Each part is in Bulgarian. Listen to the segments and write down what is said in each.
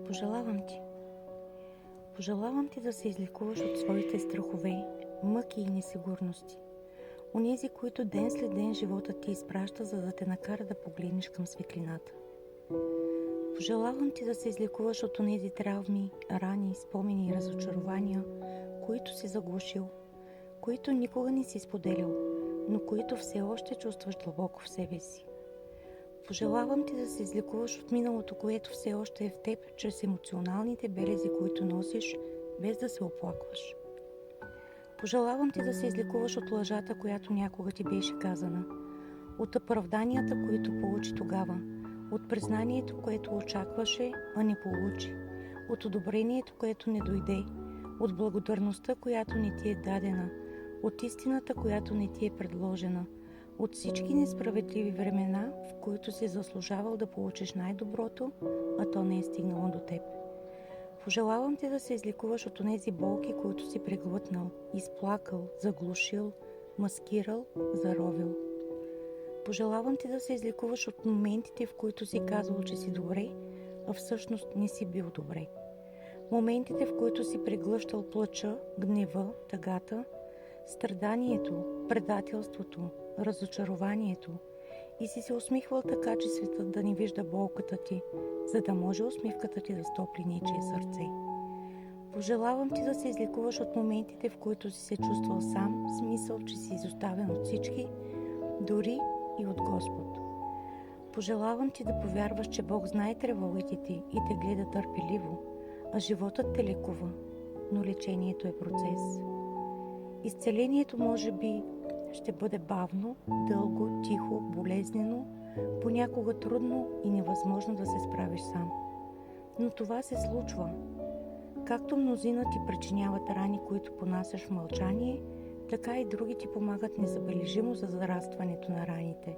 Пожелавам ти. Пожелавам ти да се излекуваш от своите страхове, мъки и несигурности. Онези, които ден след ден животът ти изпраща, за да те накара да погледнеш към светлината. Пожелавам ти да се излекуваш от онези травми, рани, спомени и разочарования, които си заглушил, които никога не си споделял, но които все още чувстваш дълбоко в себе си. Пожелавам ти да се излекуваш от миналото, което все още е в теб, чрез емоционалните белези, които носиш, без да се оплакваш. Пожелавам ти да се излекуваш от лъжата, която някога ти беше казана, от оправданията, които получи тогава, от признанието, което очакваше, а не получи, от одобрението, което не дойде, от благодарността, която не ти е дадена, от истината, която не ти е предложена, от всички несправедливи времена, в които си заслужавал да получиш най-доброто, а то не е стигнало до теб. Пожелавам ти да се излекуваш от онези болки, които си преглътнал, изплакал, заглушил, маскирал, заровил. Пожелавам ти да се излекуваш от моментите, в които си казвал, че си добре, а всъщност не си бил добре. Моментите, в които си преглъщал плача, гнева, тъгата, страданието, предателството, разочарованието и си се усмихвал така, че светът да не вижда болката ти, за да може усмивката ти да стопли нечие сърце. Пожелавам ти да се излекуваш от моментите, в които си се чувствал сам, с мисъл, че си изоставен от всички, дори и от Господ. Пожелавам ти да повярваш, че Бог знае тревогите ти и те гледа търпеливо, а животът те лекува, но лечението е процес. Изцелението може би ще бъде бавно, дълго, тихо, болезнено, понякога трудно и невъзможно да се справиш сам. Но това се случва. Както мнозина ти причиняват рани, които понасяш в мълчание, така и други ти помагат незабележимо за зарастването на раните.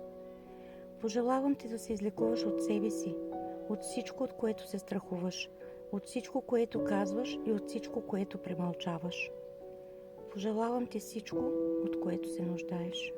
Пожелавам ти да се излекуваш от себе си, от всичко, от което се страхуваш, от всичко, което казваш и от всичко, което премълчаваш. Пожелавам ти всичко, от което се нуждаеш.